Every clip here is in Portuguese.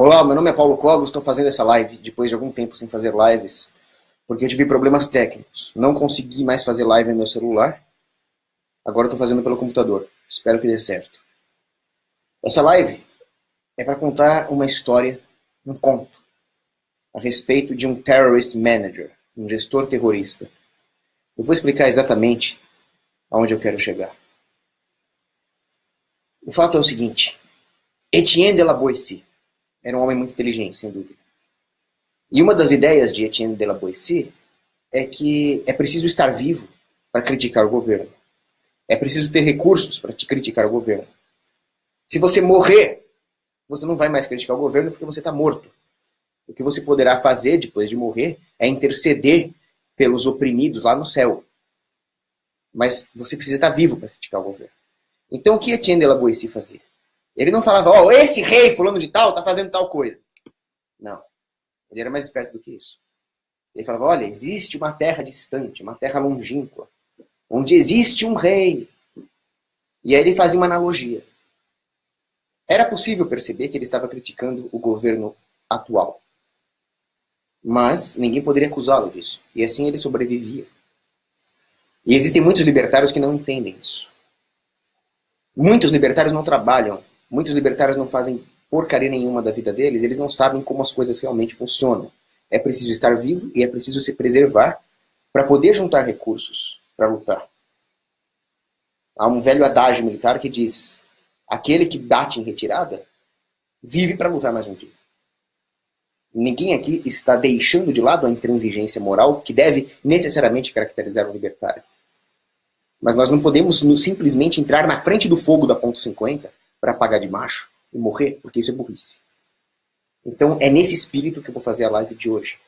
Olá, meu nome é Paulo Cogos, estou fazendo essa live depois de algum tempo sem fazer lives, porque eu tive problemas técnicos. Não consegui mais fazer live no meu celular, agora estou fazendo pelo computador. Espero que dê certo. Essa live é para contar uma história, um conto, a respeito de um terrorist manager, um gestor terrorista. Eu vou explicar exatamente aonde eu quero chegar. O fato é o seguinte: Etienne de la Boétie era um homem muito inteligente, sem dúvida. E uma das ideias de Etienne de la Boétie é que é preciso estar vivo para criticar o governo. É preciso ter recursos para te criticar o governo. Se você morrer, você não vai mais criticar o governo porque você está morto. O que você poderá fazer depois de morrer é interceder pelos oprimidos lá no céu. Mas você precisa estar vivo para criticar o governo. Então o que Etienne de la Boétie fazia? Ele não falava, ó, esse rei fulano de tal está fazendo tal coisa. Não. Ele era mais esperto do que isso. Ele falava, olha, existe uma terra distante, uma terra longínqua, onde existe um rei. E aí ele fazia uma analogia. Era possível perceber que ele estava criticando o governo atual. Mas ninguém poderia acusá-lo disso. E assim ele sobrevivia. E existem muitos libertários que não entendem isso. Muitos libertários não trabalham. Muitos libertários não fazem porcaria nenhuma da vida deles. Eles não sabem como as coisas realmente funcionam. É preciso estar vivo e é preciso se preservar para poder juntar recursos para lutar. Há um velho adágio militar que diz: aquele que bate em retirada vive para lutar mais um dia. Ninguém aqui está deixando de lado a intransigência moral que deve necessariamente caracterizar um libertário. Mas nós não podemos simplesmente entrar na frente do fogo da ponto .50 para apagar de macho e morrer, porque isso é burrice. Então é nesse espírito que eu vou fazer a live de hoje.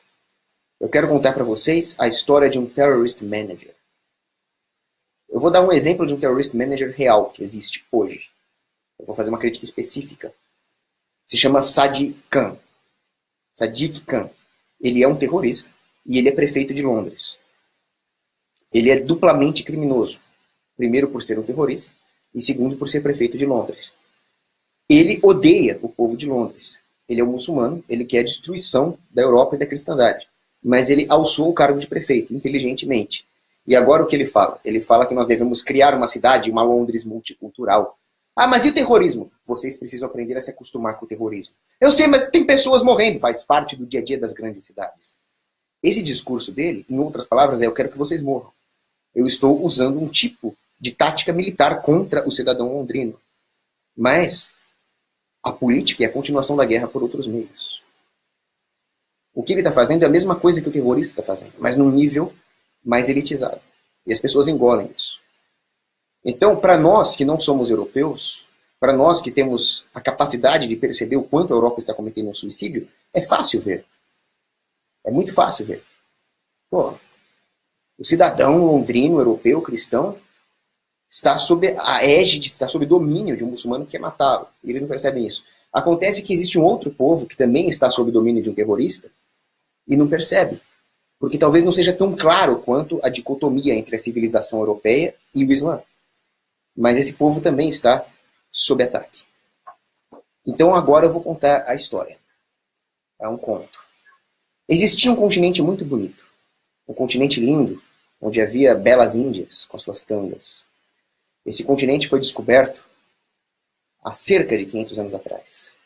Eu quero contar para vocês a história de um terrorist manager. Eu vou dar um exemplo de um terrorist manager real que existe hoje. Eu vou fazer uma crítica específica. Se chama Sadiq Khan. Sadiq Khan. Ele é um terrorista e ele é prefeito de Londres. Ele é duplamente criminoso. Primeiro por ser um terrorista e segundo por ser prefeito de Londres. Ele odeia o povo de Londres. Ele é um muçulmano, ele quer a destruição da Europa e da cristandade. Mas ele alçou o cargo de prefeito, inteligentemente. E agora o que ele fala? Ele fala que nós devemos criar uma cidade, uma Londres multicultural. Ah, mas e o terrorismo? Vocês precisam aprender a se acostumar com o terrorismo. Eu sei, mas tem pessoas morrendo, faz parte do dia a dia das grandes cidades. Esse discurso dele, em outras palavras, é: eu quero que vocês morram. Eu estou usando um tipo de tática militar contra o cidadão londrino. Mas a política é a continuação da guerra por outros meios. O que ele está fazendo é a mesma coisa que o terrorista está fazendo, mas num nível mais elitizado. E as pessoas engolem isso. Então, para nós que não somos europeus, para nós que temos a capacidade de perceber o quanto a Europa está cometendo um suicídio, é fácil ver. É muito fácil ver. Pô, o cidadão londrino, europeu, cristão, está sob a égide, está sob domínio de um muçulmano que quer matá-lo. E eles não percebem isso. Acontece que existe um outro povo que também está sob domínio de um terrorista e não percebe. Porque talvez não seja tão claro quanto a dicotomia entre a civilização europeia e o Islã. Mas esse povo também está sob ataque. Então agora eu vou contar a história. É um conto. Existia um continente muito bonito. Um continente lindo, onde havia belas índias com suas tangas. Esse continente foi descoberto há cerca de 500 anos atrás.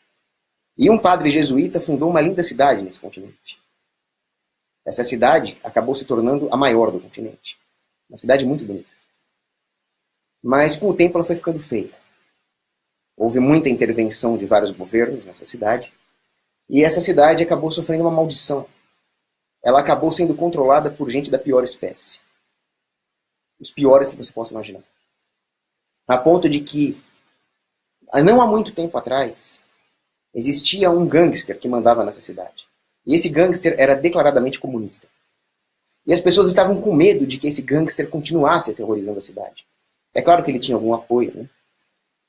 E um padre jesuíta fundou uma linda cidade nesse continente. Essa cidade acabou se tornando a maior do continente. Uma cidade muito bonita. Mas com o tempo ela foi ficando feia. Houve muita intervenção de vários governos nessa cidade. E essa cidade acabou sofrendo uma maldição. Ela acabou sendo controlada por gente da pior espécie. Os piores que você possa imaginar. A ponto de que, não há muito tempo atrás, existia um gangster que mandava nessa cidade. E esse gangster era declaradamente comunista. E as pessoas estavam com medo de que esse gangster continuasse aterrorizando a cidade. É claro que ele tinha algum apoio, né?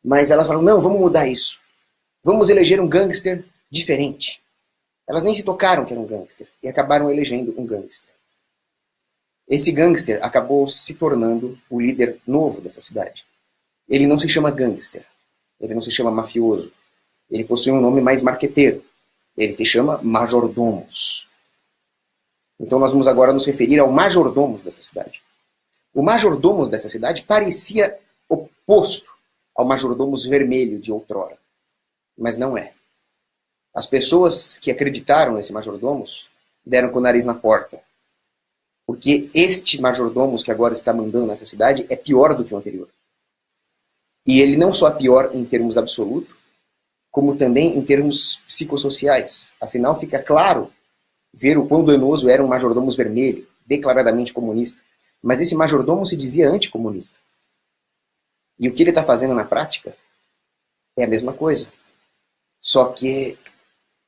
Mas elas falaram: não, vamos mudar isso. Vamos eleger um gangster diferente. Elas nem se tocaram que era um gangster e acabaram elegendo um gangster. Esse gangster acabou se tornando o líder novo dessa cidade. Ele não se chama gangster. Ele não se chama mafioso. Ele possui um nome mais marqueteiro. Ele se chama majordomos. Então nós vamos agora nos referir ao majordomos dessa cidade. O majordomos dessa cidade parecia oposto ao majordomos vermelho de outrora, mas não é. As pessoas que acreditaram nesse majordomos deram com o nariz na porta, porque este majordomos que agora está mandando nessa cidade é pior do que o anterior. E ele não só é pior em termos absolutos, como também em termos psicossociais. Afinal, fica claro ver o quão danoso era um majordomos vermelho, declaradamente comunista. Mas esse majordomo se dizia anticomunista. E o que ele está fazendo na prática é a mesma coisa. Só que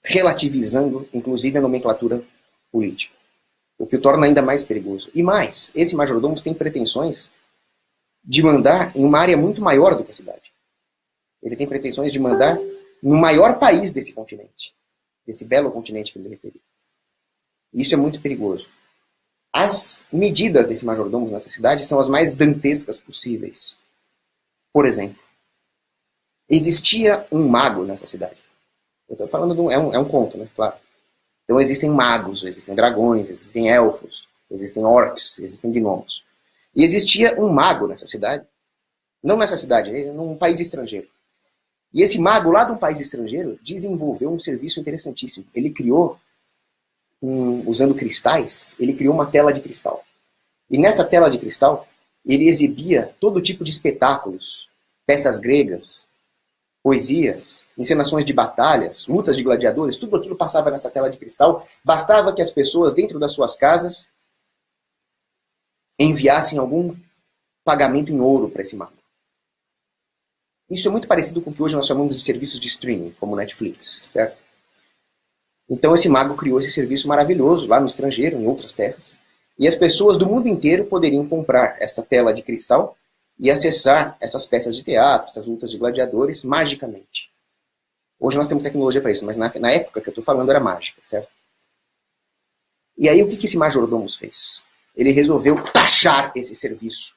relativizando, inclusive, a nomenclatura política. O que o torna ainda mais perigoso. E mais, esse majordomo tem pretensões de mandar em uma área muito maior do que a cidade. Ele tem pretensões de mandar no maior país desse continente. Desse belo continente que eu me referi. Isso é muito perigoso. As medidas desse majordomo nessa cidade são as mais dantescas possíveis. Por exemplo, existia um mago nessa cidade. Eu estou falando de um conto, né? Claro. Então existem magos, existem dragões, existem elfos, existem orcs, existem gnomos. E existia um mago nessa cidade. Não nessa cidade, num país estrangeiro. E esse mago lá de um país estrangeiro desenvolveu um serviço interessantíssimo. Ele criou, usando cristais, ele criou uma tela de cristal. E nessa tela de cristal, ele exibia todo tipo de espetáculos, peças gregas, poesias, encenações de batalhas, lutas de gladiadores, tudo aquilo passava nessa tela de cristal. Bastava que as pessoas dentro das suas casas enviassem algum pagamento em ouro para esse mago. Isso é muito parecido com o que hoje nós chamamos de serviços de streaming, como Netflix, certo? Então esse mago criou esse serviço maravilhoso lá no estrangeiro, em outras terras, e as pessoas do mundo inteiro poderiam comprar essa tela de cristal e acessar essas peças de teatro, essas lutas de gladiadores, magicamente. Hoje nós temos tecnologia para isso, mas na época que eu estou falando era mágica, certo? E aí o que esse majordomos fez? Ele resolveu taxar esse serviço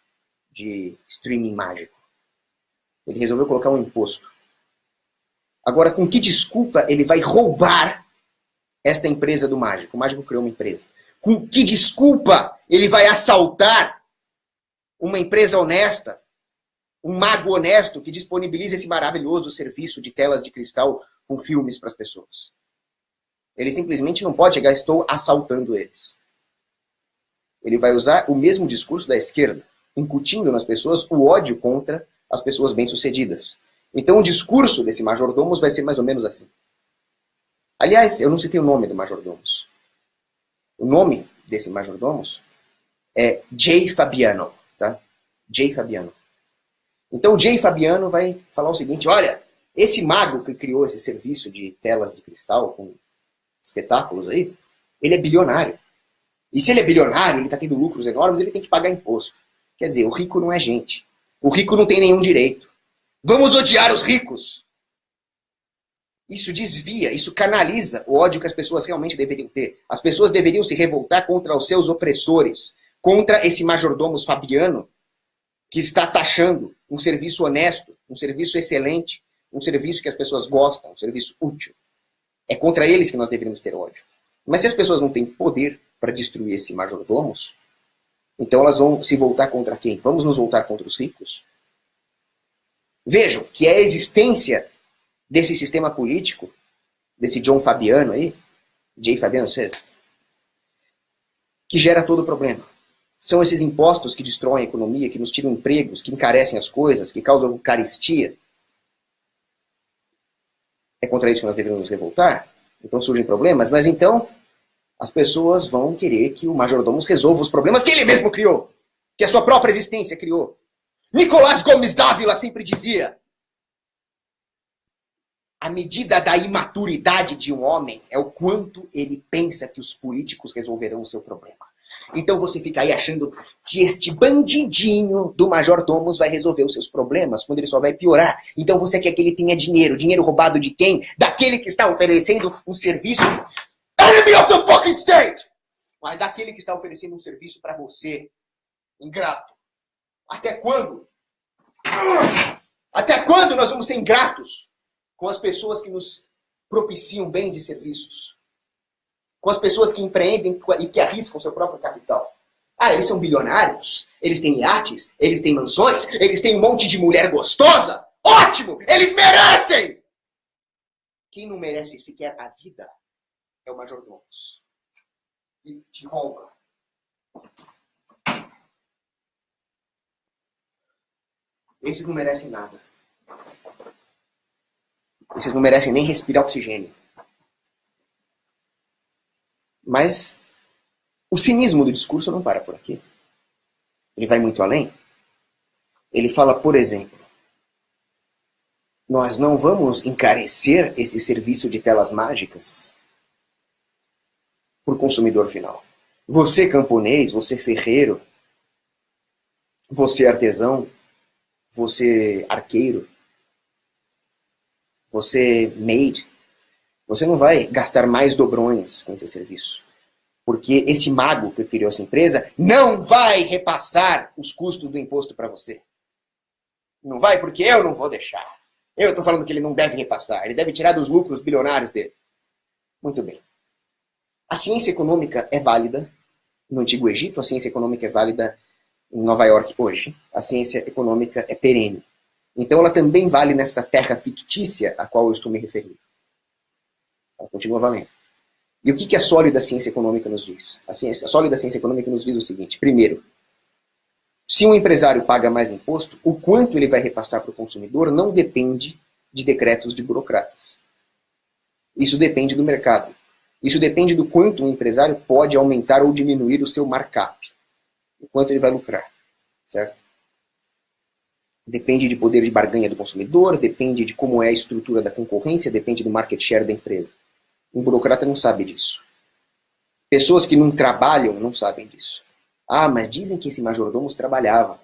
de streaming mágico. Ele resolveu colocar um imposto. Agora, com que desculpa ele vai roubar esta empresa do mágico? O mágico criou uma empresa. Com que desculpa ele vai assaltar uma empresa honesta, um mago honesto que disponibiliza esse maravilhoso serviço de telas de cristal com filmes para as pessoas? Ele simplesmente não pode chegar, estou assaltando eles. Ele vai usar o mesmo discurso da esquerda, incutindo nas pessoas o ódio contra as pessoas bem-sucedidas. Então o discurso desse majordomos vai ser mais ou menos assim. Aliás, eu não citei o nome do majordomos. O nome desse majordomos é Jay Fabiano. Tá? Jay Fabiano. Então o Jay Fabiano vai falar o seguinte: olha, esse mago que criou esse serviço de telas de cristal com espetáculos aí, ele é bilionário. E se ele é bilionário, ele está tendo lucros enormes, ele tem que pagar imposto. Quer dizer, o rico não é gente. O rico não tem nenhum direito. Vamos odiar os ricos. Isso desvia, isso canaliza o ódio que as pessoas realmente deveriam ter. As pessoas deveriam se revoltar contra os seus opressores, contra esse majordomos Fabiano, que está taxando um serviço honesto, um serviço excelente, um serviço que as pessoas gostam, um serviço útil. É contra eles que nós deveríamos ter ódio. Mas se as pessoas não têm poder para destruir esse majordomos, então elas vão se voltar contra quem? Vamos nos voltar contra os ricos? Vejam que é a existência desse sistema político, desse John Fabiano aí, Jay Fabiano, que gera todo o problema. São esses impostos que destroem a economia, que nos tiram empregos, que encarecem as coisas, que causam carestia. É contra isso que nós devemos nos revoltar? Então surgem problemas, mas então as pessoas vão querer que o majordomos resolva os problemas que ele mesmo criou, que a sua própria existência criou. Nicolás Gomes Dávila sempre dizia: a medida da imaturidade de um homem é o quanto ele pensa que os políticos resolverão o seu problema. Então você fica aí achando que este bandidinho do majordomos vai resolver os seus problemas, quando ele só vai piorar. Então você quer que ele tenha dinheiro. Dinheiro roubado de quem? Daquele que está oferecendo um serviço enemy of the fucking state! Mas daquele que está oferecendo um serviço para você, ingrato. Até quando? Até quando nós vamos ser ingratos com as pessoas que nos propiciam bens e serviços? Com as pessoas que empreendem e que arriscam seu próprio capital? Ah, eles são bilionários? Eles têm iates? Eles têm mansões? Eles têm um monte de mulher gostosa? Ótimo! Eles merecem! Quem não merece sequer a vida é o majordomos. E te rouba. Esses não merecem nada. Esses não merecem nem respirar oxigênio. Mas o cinismo do discurso não para por aqui. Ele vai muito além. Ele fala, por exemplo, nós não vamos encarecer esse serviço de telas mágicas para o consumidor final. Você camponês, você ferreiro, você artesão, você arqueiro, você maid, você não vai gastar mais dobrões com esse serviço. Porque esse mago que criou essa empresa não vai repassar os custos do imposto para você. Não vai porque eu não vou deixar. Eu estou falando que ele não deve repassar. Ele deve tirar dos lucros bilionários dele. Muito bem. A ciência econômica é válida no Antigo Egito. A ciência econômica é válida em Nova York hoje. A ciência econômica é perene. Então ela também vale nessa terra fictícia a qual eu estou me referindo. Ela continua valendo. E o que a sólida ciência econômica nos diz? A sólida ciência econômica nos diz o seguinte. Primeiro, se um empresário paga mais imposto, o quanto ele vai repassar para o consumidor não depende de decretos de burocratas. Isso depende do mercado. Isso depende do quanto um empresário pode aumentar ou diminuir o seu markup. O quanto ele vai lucrar. Certo? Depende de poder de barganha do consumidor, depende de como é a estrutura da concorrência, depende do market share da empresa. Um burocrata não sabe disso. Pessoas que não trabalham não sabem disso. Ah, mas dizem que esse majordomo trabalhava.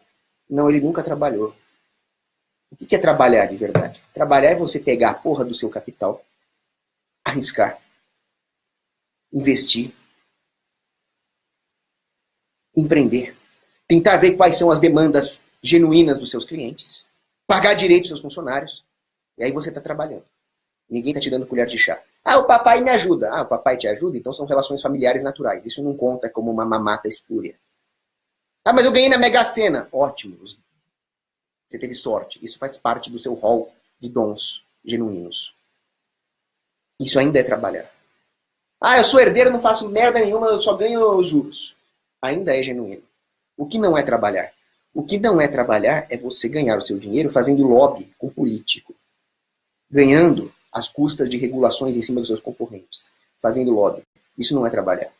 Não, ele nunca trabalhou. O que é trabalhar de verdade? Trabalhar é você pegar a porra do seu capital, arriscar, investir, empreender, tentar ver quais são as demandas genuínas dos seus clientes, pagar direito aos seus funcionários, e aí você está trabalhando. Ninguém está te dando colher de chá. Ah, o papai me ajuda. Ah, o papai te ajuda? Então são relações familiares naturais. Isso não conta como uma mamata espúria. Ah, mas eu ganhei na Mega Sena. Ótimo. Você teve sorte. Isso faz parte do seu rol de dons genuínos. Isso ainda é trabalhar. Ah, eu sou herdeiro, não faço merda nenhuma, eu só ganho os juros. Ainda é genuíno. O que não é trabalhar? O que não é trabalhar é você ganhar o seu dinheiro fazendo lobby com político. Ganhando às custas de regulações em cima dos seus concorrentes. Fazendo lobby. Isso não é trabalhar.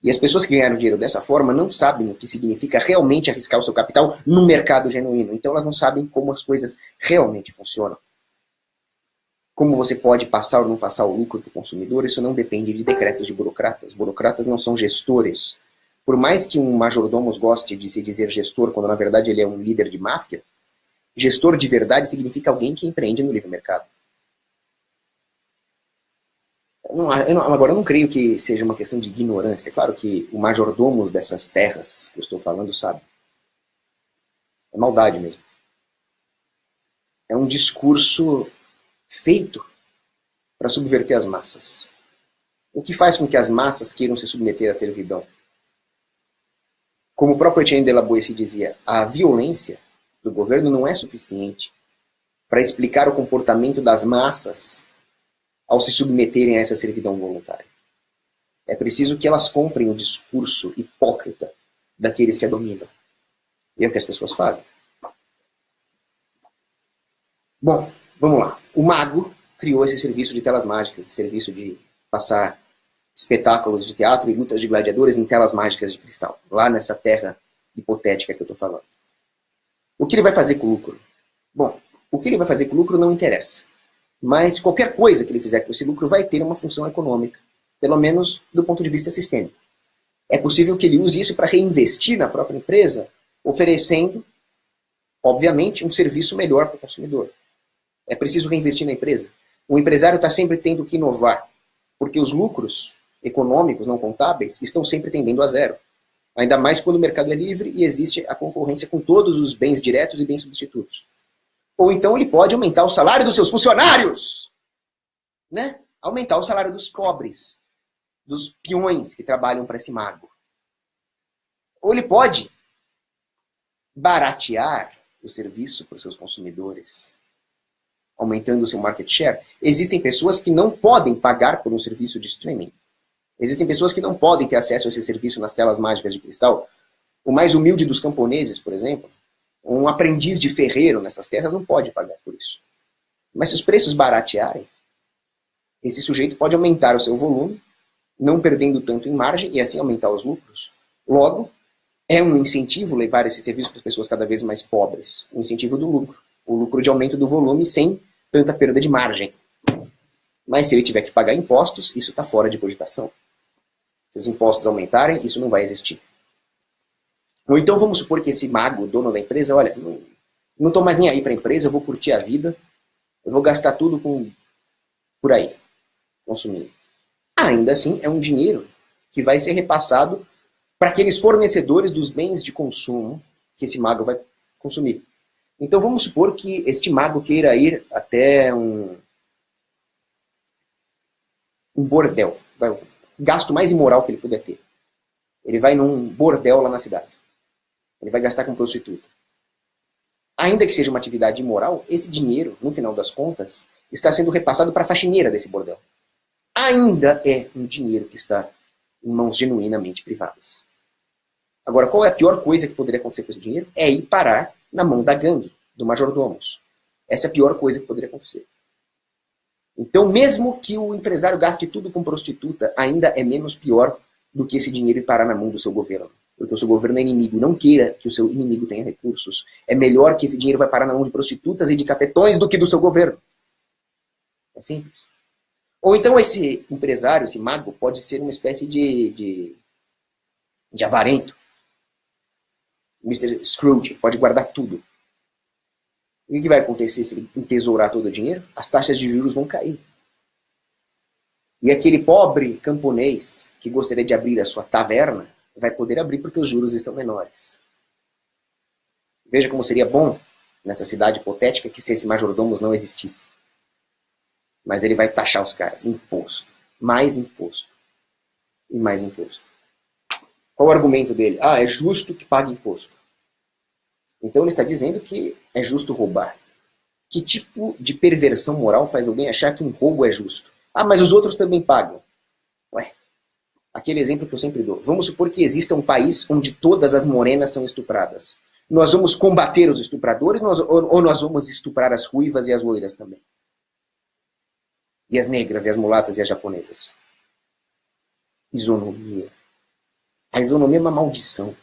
E as pessoas que ganharam dinheiro dessa forma não sabem o que significa realmente arriscar o seu capital no mercado genuíno. Então elas não sabem como as coisas realmente funcionam. Como você pode passar ou não passar o lucro para o consumidor, isso não depende de decretos de burocratas. Burocratas não são gestores. Por mais que um majordomo goste de se dizer gestor, quando na verdade ele é um líder de máfia, gestor de verdade significa alguém que empreende no livre mercado. Agora, eu não creio que seja uma questão de ignorância. É claro que o majordomo dessas terras que eu estou falando sabe. É maldade mesmo. É um discurso feito para subverter as massas. O que faz com que as massas queiram se submeter à servidão? Como o próprio Etienne de la Boétie dizia, a violência do governo não é suficiente para explicar o comportamento das massas ao se submeterem a essa servidão voluntária. É preciso que elas comprem o discurso hipócrita daqueles que a dominam. E é o que as pessoas fazem. Bom, vamos lá. O mago criou esse serviço de telas mágicas, esse serviço de passar espetáculos de teatro e lutas de gladiadores em telas mágicas de cristal, lá nessa terra hipotética que eu estou falando. O que ele vai fazer com o lucro? Bom, o que ele vai fazer com o lucro não interessa. Mas qualquer coisa que ele fizer com esse lucro vai ter uma função econômica, pelo menos do ponto de vista sistêmico. É possível que ele use isso para reinvestir na própria empresa, oferecendo, obviamente, um serviço melhor para o consumidor. É preciso reinvestir na empresa. O empresário está sempre tendo que inovar, porque os lucros econômicos não contábeis estão sempre tendendo a zero. Ainda mais quando o mercado é livre e existe a concorrência com todos os bens diretos e bens substitutos. Ou então ele pode aumentar o salário dos seus funcionários. Né? Aumentar o salário dos pobres, dos peões que trabalham para esse mago. Ou ele pode baratear o serviço para os seus consumidores, aumentando o seu market share. Existem pessoas que não podem pagar por um serviço de streaming. Existem pessoas que não podem ter acesso a esse serviço nas telas mágicas de cristal. O mais humilde dos camponeses, por exemplo, um aprendiz de ferreiro nessas terras não pode pagar por isso. Mas se os preços baratearem, esse sujeito pode aumentar o seu volume, não perdendo tanto em margem e assim aumentar os lucros. Logo, é um incentivo levar esse serviço para as pessoas cada vez mais pobres. Um incentivo do lucro. O lucro de aumento do volume sem tanta perda de margem. Mas se ele tiver que pagar impostos, isso está fora de cogitação. Se os impostos aumentarem, isso não vai existir. Ou então vamos supor que esse mago, dono da empresa, olha, não estou mais nem aí para a empresa, eu vou curtir a vida, eu vou gastar tudo por aí, consumindo. Ainda assim, é um dinheiro que vai ser repassado para aqueles fornecedores dos bens de consumo que esse mago vai consumir. Então vamos supor que este mago queira ir até um bordel. O gasto mais imoral que ele puder ter. Ele vai num bordel lá na cidade. Ele vai gastar com prostituta. Ainda que seja uma atividade imoral, esse dinheiro, no final das contas, está sendo repassado para a faxineira desse bordel. Ainda é um dinheiro que está em mãos genuinamente privadas. Agora, qual é a pior coisa que poderia acontecer com esse dinheiro? É ir parar na mão da gangue, do majordomos. Essa é a pior coisa que poderia acontecer. Então, mesmo que o empresário gaste tudo com prostituta, ainda é menos pior do que esse dinheiro ir parar na mão do seu governo. Porque o seu governo é inimigo. Não queira que o seu inimigo tenha recursos. É melhor que esse dinheiro vai parar na mão de prostitutas e de cafetões do que do seu governo. É simples. Ou então esse empresário, esse mago, pode ser uma espécie de avarento. Mr. Scrooge pode guardar tudo. E o que vai acontecer se ele entesourar todo o dinheiro? As taxas de juros vão cair. E aquele pobre camponês que gostaria de abrir a sua taverna vai poder abrir porque os juros estão menores. Veja como seria bom nessa cidade hipotética que se esse majordomos não existisse. Mas ele vai taxar os caras. Imposto. Mais imposto. E mais imposto. Qual o argumento dele? É justo que pague imposto. Então ele está dizendo que é justo roubar. Que tipo de perversão moral faz alguém achar que um roubo é justo? Mas os outros também pagam. Ué, aquele exemplo que eu sempre dou. Vamos supor que exista um país onde todas as morenas são estupradas. Nós vamos combater os estupradores ou nós vamos estuprar as ruivas e as loiras também? E as negras, e as mulatas, e as japonesas? Isonomia. A isonomia é uma maldição.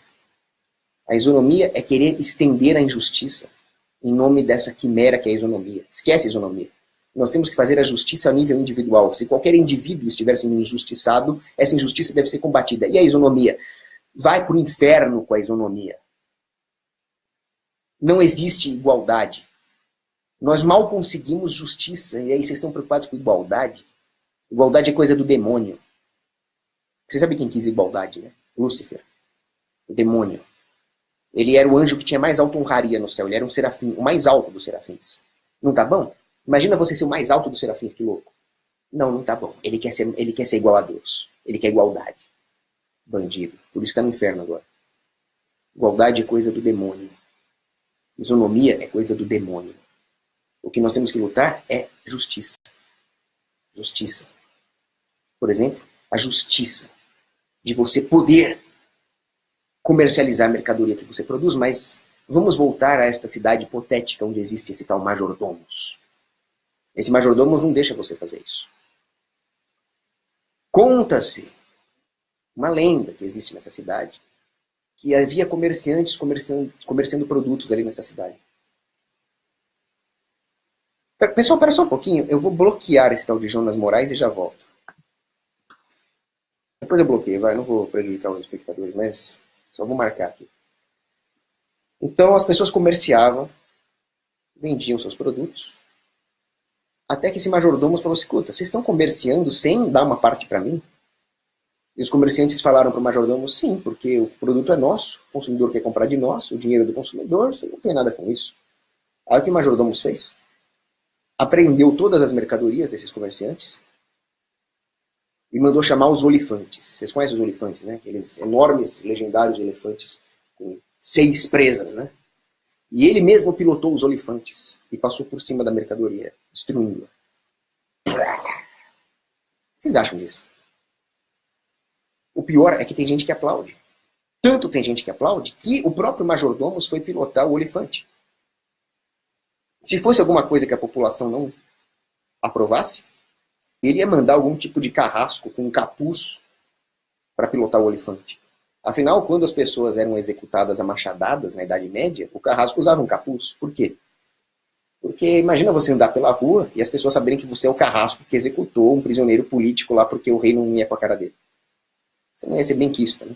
A isonomia é querer estender a injustiça em nome dessa quimera que é a isonomia. Esquece a isonomia. Nós temos que fazer a justiça a nível individual. Se qualquer indivíduo estiver sendo injustiçado, essa injustiça deve ser combatida. E a isonomia? Vai para o inferno com a isonomia. Não existe igualdade. Nós mal conseguimos justiça, e aí vocês estão preocupados com igualdade? Igualdade é coisa do demônio. Você sabe quem quis igualdade, né? Lúcifer. O demônio. Ele era o anjo que tinha mais alta honraria no céu. Ele era um serafim, o mais alto dos serafins. Não tá bom? Imagina você ser o mais alto dos serafins, que louco. Não tá bom. Ele quer ser igual a Deus. Ele quer igualdade. Bandido. Por isso está no inferno agora. Igualdade é coisa do demônio. Isonomia é coisa do demônio. O que nós temos que lutar é justiça. Justiça. Por exemplo, a justiça de você poder comercializar a mercadoria que você produz, mas vamos voltar a esta cidade hipotética onde existe esse tal majordomos. Esse majordomos não deixa você fazer isso. Conta-se uma lenda que existe nessa cidade, que havia comerciantes comerciando produtos ali nessa cidade. Pessoal, espera só um pouquinho, eu vou bloquear esse tal de Jonas Moraes e já volto. Depois eu bloqueio, não vou prejudicar os espectadores, mas só vou marcar aqui. Então as pessoas comerciavam, vendiam seus produtos, até que esse majordomo falou: escuta, vocês estão comerciando sem dar uma parte para mim? E os comerciantes falaram para o majordomo: sim, porque o produto é nosso, o consumidor quer comprar de nós, o dinheiro é do consumidor, você não tem nada com isso. Aí o que o majordomo fez? Apreendeu todas as mercadorias desses comerciantes e mandou chamar os olifantes. Vocês conhecem os olifantes, né? Aqueles enormes, legendários elefantes com 6 presas, né? E ele mesmo pilotou os olifantes e passou por cima da mercadoria, destruindo-a. O que vocês acham disso? O pior é que tem gente que aplaude. Tanto tem gente que aplaude que o próprio majordomo foi pilotar o elefante. Se fosse alguma coisa que a população não aprovasse, ele ia mandar algum tipo de carrasco com um capuz para pilotar o elefante. Afinal, quando as pessoas eram executadas a machadadas na Idade Média, o carrasco usava um capuz. Por quê? Porque imagina você andar pela rua e as pessoas saberem que você é o carrasco que executou um prisioneiro político lá porque o rei não ia com a cara dele. Você não ia ser bem quisto, né?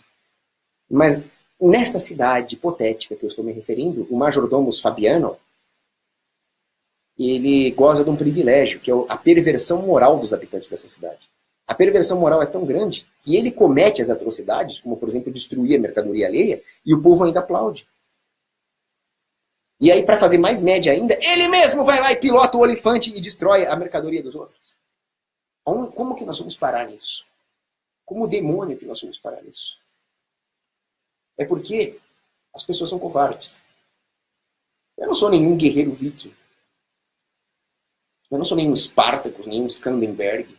Mas nessa cidade hipotética que eu estou me referindo, o majordomo Fabiano, ele goza de um privilégio, que é a perversão moral dos habitantes dessa cidade. A perversão moral é tão grande que ele comete as atrocidades, como por exemplo destruir a mercadoria alheia, e o povo ainda aplaude. E aí, para fazer mais média ainda, ele mesmo vai lá e pilota o elefante e destrói a mercadoria dos outros. Como que nós vamos parar nisso? Como demônio que nós vamos parar nisso? É porque as pessoas são covardes. Eu não sou nenhum guerreiro viking. Eu não sou nenhum Spartacus, nenhum Skandenberg.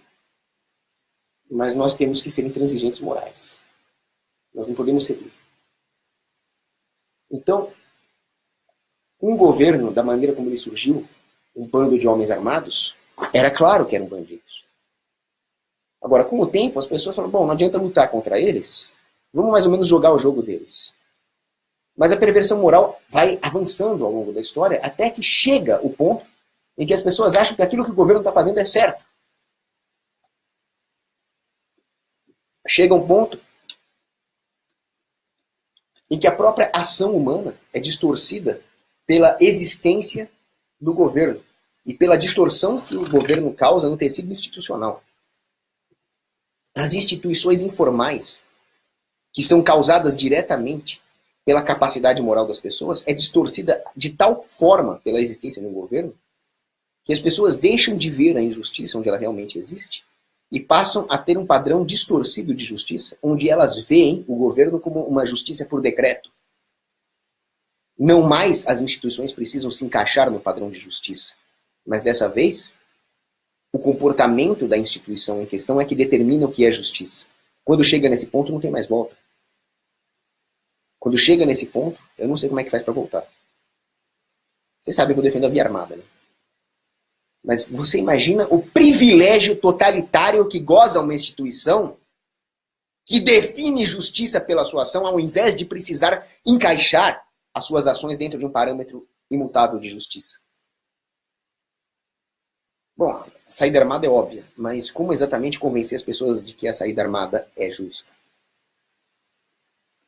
Mas nós temos que ser intransigentes morais. Nós não podemos ceder. Então, um governo, da maneira como ele surgiu, um bando de homens armados, era claro que eram bandidos. Agora, com o tempo, as pessoas falam, bom, não adianta lutar contra eles, vamos mais ou menos jogar o jogo deles. Mas a perversão moral vai avançando ao longo da história até que chega o ponto em que as pessoas acham que aquilo que o governo está fazendo é certo. Chega um ponto em que a própria ação humana é distorcida pela existência do governo e pela distorção que o governo causa no tecido institucional. As instituições informais, que são causadas diretamente pela capacidade moral das pessoas, é distorcida de tal forma pela existência de um governo que as pessoas deixam de ver a injustiça onde ela realmente existe e passam a ter um padrão distorcido de justiça, onde elas veem o governo como uma justiça por decreto. Não mais as instituições precisam se encaixar no padrão de justiça, mas dessa vez o comportamento da instituição em questão é que determina o que é justiça. Quando chega nesse ponto, não tem mais volta. Quando chega nesse ponto, eu não sei como é que faz para voltar. Você sabe que eu defendo a via armada, né? Mas você imagina o privilégio totalitário que goza uma instituição que define justiça pela sua ação ao invés de precisar encaixar as suas ações dentro de um parâmetro imutável de justiça. Bom, a saída armada é óbvia, mas como exatamente convencer as pessoas de que a saída armada é justa?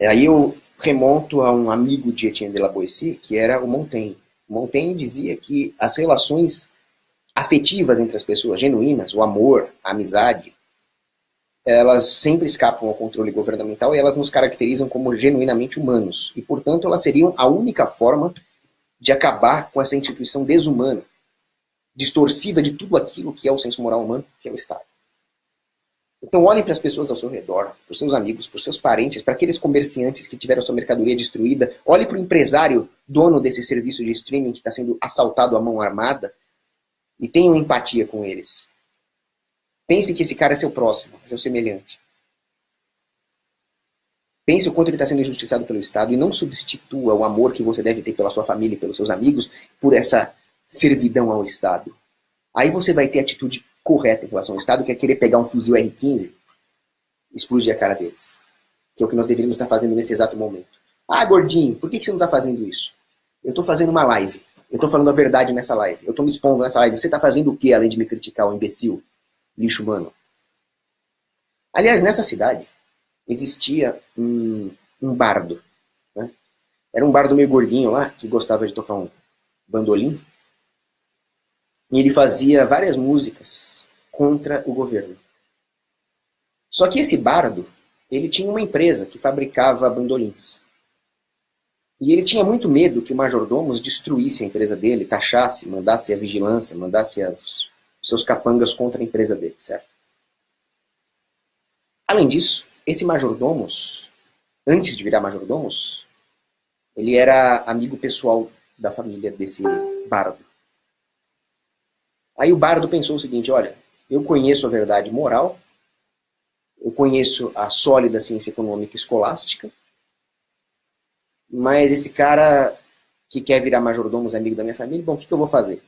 Aí eu remonto a um amigo de Etienne de la Boétie, que era o Montaigne. Montaigne dizia que as relações afetivas entre as pessoas, genuínas, o amor, a amizade, elas sempre escapam ao controle governamental e elas nos caracterizam como genuinamente humanos. E, portanto, elas seriam a única forma de acabar com essa instituição desumana, distorsiva de tudo aquilo que é o senso moral humano, que é o Estado. Então olhem para as pessoas ao seu redor, para os seus amigos, para os seus parentes, para aqueles comerciantes que tiveram sua mercadoria destruída. Olhe para o empresário, dono desse serviço de streaming que está sendo assaltado à mão armada, e tenham empatia com eles. Pense que esse cara é seu próximo, é seu semelhante. Pense o quanto ele está sendo injustiçado pelo Estado e não substitua o amor que você deve ter pela sua família e pelos seus amigos por essa servidão ao Estado. Aí você vai ter a atitude correta em relação ao Estado, que é querer pegar um fuzil R-15 e explodir a cara deles. Que é o que nós deveríamos estar fazendo nesse exato momento. Ah, gordinho, por que você não está fazendo isso? Eu estou fazendo uma live. Eu estou falando a verdade nessa live. Eu estou me expondo nessa live. Você está fazendo o quê, além de me criticar, o imbecil? Lixo humano. Aliás, nessa cidade existia um bardo. Né? Era um bardo meio gordinho lá, que gostava de tocar um bandolim. E ele fazia várias músicas contra o governo. Só que esse bardo, ele tinha uma empresa que fabricava bandolins. E ele tinha muito medo que o majordomos destruísse a empresa dele, taxasse, mandasse a vigilância, mandasse seus capangas contra a empresa dele, certo? Além disso, esse majordomos, antes de virar majordomos, ele era amigo pessoal da família desse bardo. Aí o bardo pensou o seguinte, olha, eu conheço a verdade moral, eu conheço a sólida ciência econômica escolástica, mas esse cara que quer virar majordomo é amigo da minha família, bom, o que eu vou fazer?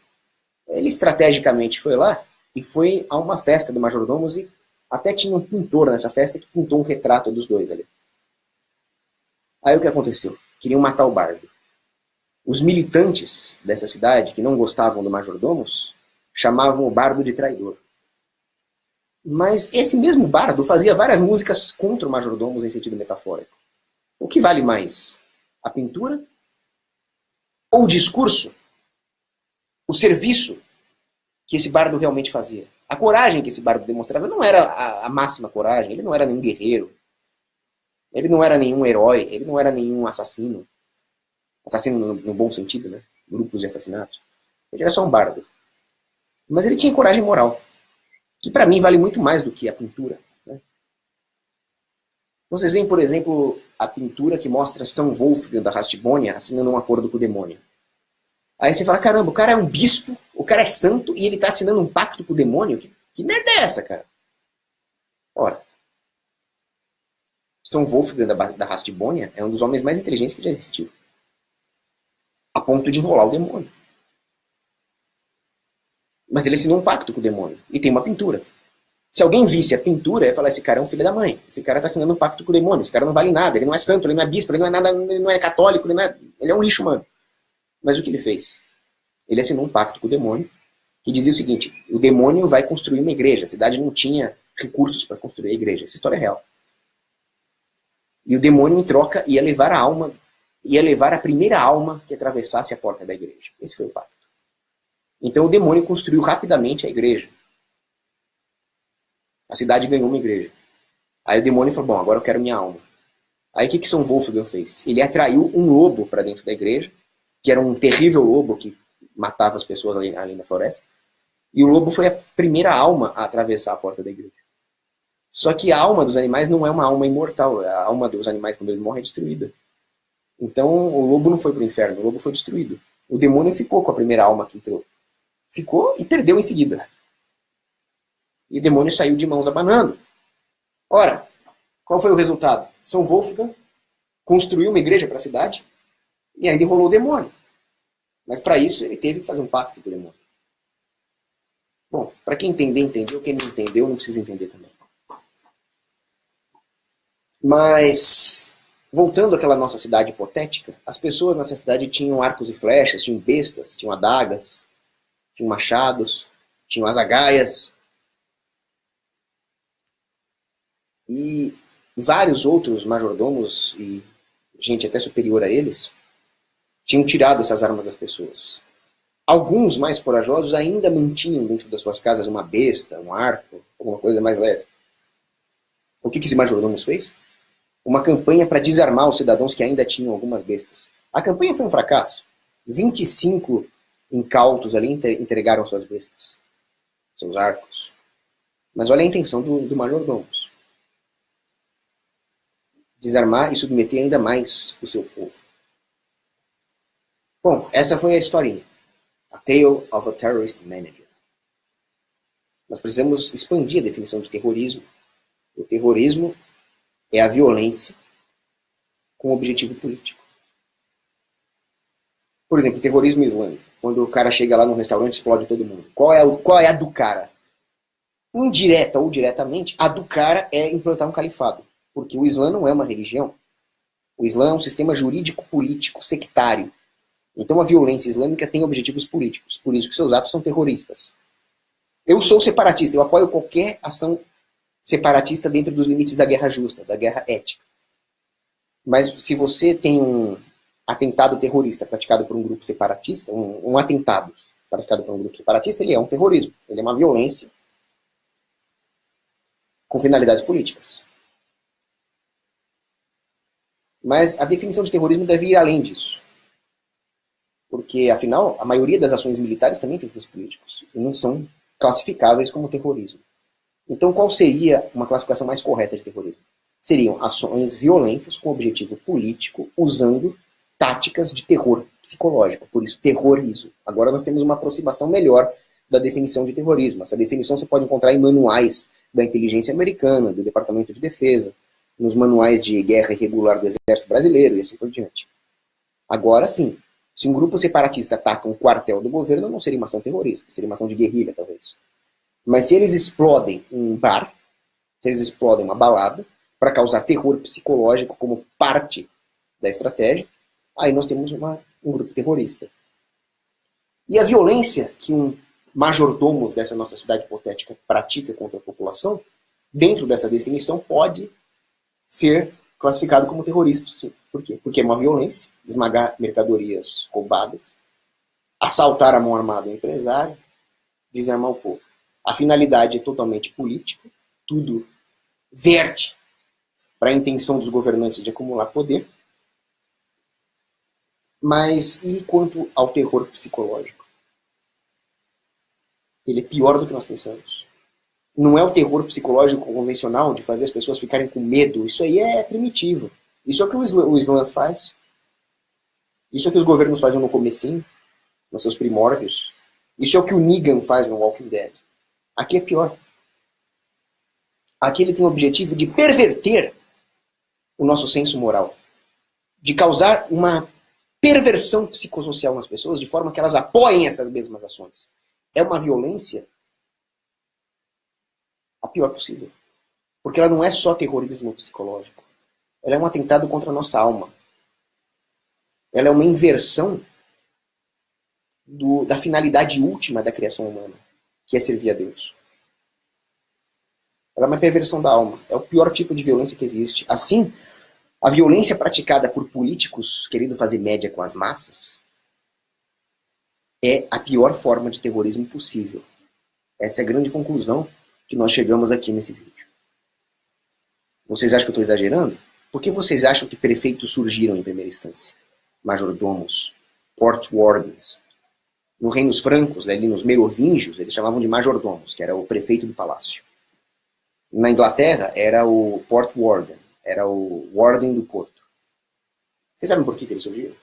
Ele estrategicamente foi lá e foi a uma festa do majordomos e até tinha um pintor nessa festa que pintou um retrato dos dois ali. Aí o que aconteceu? Queriam matar o bardo. Os militantes dessa cidade, que não gostavam do majordomos, chamavam o bardo de traidor. Mas esse mesmo bardo fazia várias músicas contra o majordomos em sentido metafórico. O que vale mais? A pintura? Ou o discurso? O serviço que esse bardo realmente fazia? A coragem que esse bardo demonstrava não era a máxima coragem, ele não era nenhum guerreiro, ele não era nenhum herói, ele não era nenhum assassino. Assassino no bom sentido, né? Grupos de assassinato. Ele era só um bardo. Mas ele tinha coragem moral, que para mim vale muito mais do que a pintura. Né? Vocês veem, por exemplo, a pintura que mostra São Wolfgang da Rastibônia assinando um acordo com o demônio. Aí você fala, caramba, o cara é um bispo, o cara é santo e ele tá assinando um pacto com o demônio? Que merda é essa, cara? Ora, São Wolfgang da Rastibônia é um dos homens mais inteligentes que já existiu. A ponto de enrolar o demônio. Mas ele assinou um pacto com o demônio. E tem uma pintura. Se alguém visse a pintura, ia falar, esse cara é um filho da mãe. Esse cara tá assinando um pacto com o demônio. Esse cara não vale nada. Ele não é santo, ele não é bispo, ele não é nada, ele não é católico, ele é um lixo humano. Mas o que ele fez? Ele assinou um pacto com o demônio que dizia o seguinte, o demônio vai construir uma igreja. A cidade não tinha recursos para construir a igreja. Essa história é real. E o demônio, em troca, ia levar a primeira alma que atravessasse a porta da igreja. Esse foi o pacto. Então o demônio construiu rapidamente a igreja. A cidade ganhou uma igreja. Aí o demônio falou, bom, agora eu quero minha alma. Aí o que São Wolfgang fez? Ele atraiu um lobo para dentro da igreja, que era um terrível lobo que matava as pessoas ali na floresta. E o lobo foi a primeira alma a atravessar a porta da igreja. Só que a alma dos animais não é uma alma imortal. A alma dos animais, quando eles morrem, é destruída. Então o lobo não foi para o inferno, o lobo foi destruído. O demônio ficou com a primeira alma que entrou. Ficou e perdeu em seguida. E o demônio saiu de mãos abanando. Ora, qual foi o resultado? São Wolfgang construiu uma igreja para a cidade e ainda enrolou o demônio. Mas para isso ele teve que fazer um pacto com o demônio. Bom, para quem entender, entendeu. Quem não entendeu, não precisa entender também. Mas, voltando àquela nossa cidade hipotética, as pessoas nessa cidade tinham arcos e flechas, tinham bestas, tinham adagas, tinham machados, tinham azagaias. E vários outros majordomos e gente até superior a eles tinham tirado essas armas das pessoas. Alguns mais corajosos ainda mantinham dentro das suas casas uma besta, um arco, alguma coisa mais leve. O que esse majordomos fez? Uma campanha para desarmar os cidadãos que ainda tinham algumas bestas. A campanha foi um fracasso. 25 incautos ali entregaram suas bestas, seus arcos. Mas olha a intenção do majordomos. Desarmar e submeter ainda mais o seu povo. Bom, essa foi a historinha. A Tale of a Terrorist Manager. Nós precisamos expandir a definição de terrorismo. O terrorismo é a violência com objetivo político. Por exemplo, o terrorismo islâmico. Quando o cara chega lá no restaurante e explode todo mundo. Qual é a do cara? Indireta ou diretamente, a do cara é implantar um califado. Porque o Islã não é uma religião. O Islã é um sistema jurídico-político sectário. Então a violência islâmica tem objetivos políticos. Por isso que seus atos são terroristas. Eu sou separatista, eu apoio qualquer ação separatista dentro dos limites da guerra justa, da guerra ética. Mas se você tem um atentado terrorista praticado por um grupo separatista, um atentado praticado por um grupo separatista, ele é um terrorismo. Ele é uma violência com finalidades políticas. Mas a definição de terrorismo deve ir além disso. Porque, afinal, a maioria das ações militares também tem fins políticos. E não são classificáveis como terrorismo. Então, qual seria uma classificação mais correta de terrorismo? Seriam ações violentas com objetivo político, usando táticas de terror psicológico. Por isso, terrorismo. Agora nós temos uma aproximação melhor da definição de terrorismo. Essa definição você pode encontrar em manuais da inteligência americana, do Departamento de Defesa, nos manuais de guerra irregular do Exército Brasileiro e assim por diante. Agora sim, se um grupo separatista ataca um quartel do governo, não seria uma ação terrorista, seria uma ação de guerrilha, talvez. Mas se eles explodem um bar, se eles explodem uma balada, para causar terror psicológico como parte da estratégia, aí nós temos um grupo terrorista. E a violência que um majordomo dessa nossa cidade hipotética pratica contra a população, dentro dessa definição, pode ser classificado como terrorista, sim. Por quê? Porque é uma violência, esmagar mercadorias roubadas, assaltar a mão armada um empresário, desarmar o povo. A finalidade é totalmente política, tudo verte para a intenção dos governantes de acumular poder. Mas e quanto ao terror psicológico? Ele é pior do que nós pensamos. Não é o terror psicológico convencional de fazer as pessoas ficarem com medo. Isso aí é primitivo. Isso é o que o Islã faz. Isso é o que os governos fazem no comecinho, nos seus primórdios. Isso é o que o Negan faz no Walking Dead. Aqui é pior. Aqui ele tem o objetivo de perverter o nosso senso moral. De causar uma perversão psicossocial nas pessoas, de forma que elas apoiem essas mesmas ações. É uma violência a pior possível. Porque ela não é só terrorismo psicológico. Ela é um atentado contra a nossa alma. Ela é uma inversão da finalidade última da criação humana, que é servir a Deus. Ela é uma perversão da alma. É o pior tipo de violência que existe. Assim, a violência praticada por políticos querendo fazer média com as massas é a pior forma de terrorismo possível. Essa é a grande conclusão que nós chegamos aqui nesse vídeo. Vocês acham que eu estou exagerando? Por que vocês acham que prefeitos surgiram em primeira instância? Majordomos, port wardens. No Reinos Francos, ali nos merovingios, eles chamavam de majordomos, que era o prefeito do palácio. Na Inglaterra, era o port warden, era o warden do porto. Vocês sabem por que eles surgiram?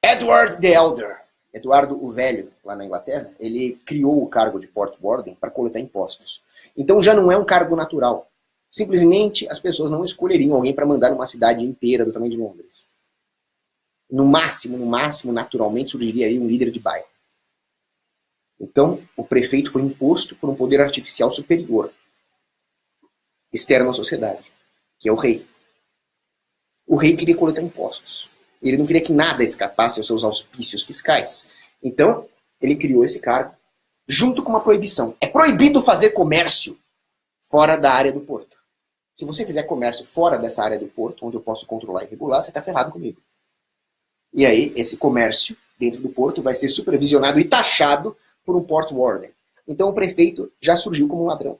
Edward the Elder, Eduardo o Velho, lá na Inglaterra, ele criou o cargo de port warden para coletar impostos. Então já não é um cargo natural. Simplesmente as pessoas não escolheriam alguém para mandar uma cidade inteira do tamanho de Londres. No máximo, naturalmente surgiria aí um líder de bairro. Então, o prefeito foi imposto por um poder artificial superior, externo à sociedade, que é o rei. O rei queria coletar impostos. Ele não queria que nada escapasse aos seus auspícios fiscais. Então, ele criou esse cargo, junto com uma proibição. É proibido fazer comércio fora da área do porto. Se você fizer comércio fora dessa área do porto, onde eu posso controlar e regular, você está ferrado comigo. E aí, esse comércio dentro do porto vai ser supervisionado e taxado por um port warden. Então, o prefeito já surgiu como um ladrão.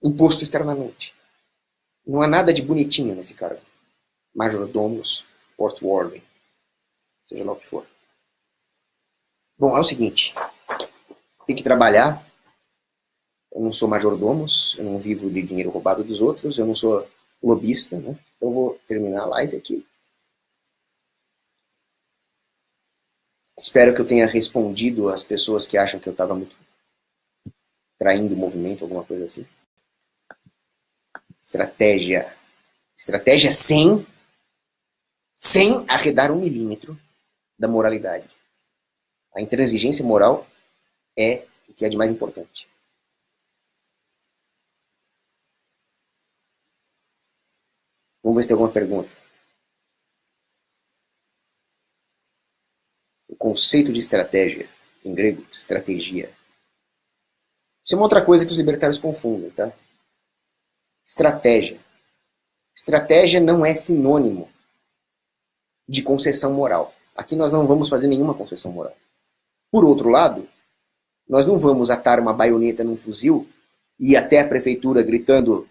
Imposto externamente. Não há nada de bonitinho nesse cargo. Majordomos, port warden, seja lá o que for. Bom, é o seguinte. Tem que trabalhar. Eu não sou majordomos, eu não vivo de dinheiro roubado dos outros, eu não sou lobista, né? Então vou terminar a live aqui. Espero que eu tenha respondido às pessoas que acham que eu estava muito traindo o movimento, alguma coisa assim. Estratégia. Estratégia sem arredar 1 milímetro da moralidade. A intransigência moral é o que é de mais importante. Vamos ver se tem alguma pergunta. O conceito de estratégia, em grego, estratégia. Isso é uma outra coisa que os libertários confundem, tá? Estratégia. Estratégia não é sinônimo de concessão moral. Aqui nós não vamos fazer nenhuma concessão moral. Por outro lado, nós não vamos atar uma baioneta num fuzil e ir até a prefeitura gritando: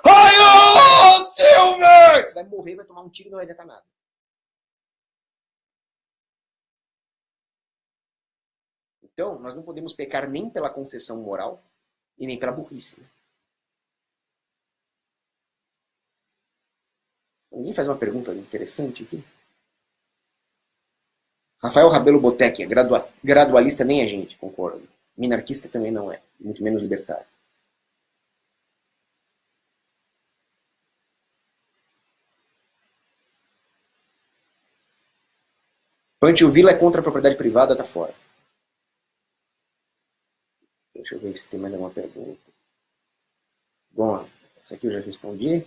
"Raio, Silver!" Você vai morrer, vai tomar um tiro e não vai adiantar nada. Então, nós não podemos pecar nem pela concessão moral e nem pela burrice. Alguém faz uma pergunta interessante aqui? Rafael Rabelo Botec, gradualista nem a gente, concordo. Minarquista também não é, muito menos libertário. Pantio Villa é contra a propriedade privada, tá fora. Deixa eu ver se tem mais alguma pergunta. Bom, essa aqui eu já respondi.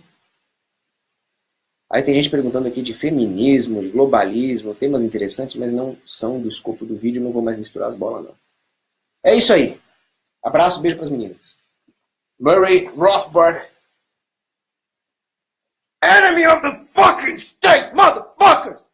Aí tem gente perguntando aqui de feminismo, de globalismo, temas interessantes, mas não são do escopo do vídeo, não vou mais misturar as bolas, não. É isso aí. Abraço, beijo pras meninas. Murray Rothbard. Enemy of the fucking state, motherfuckers!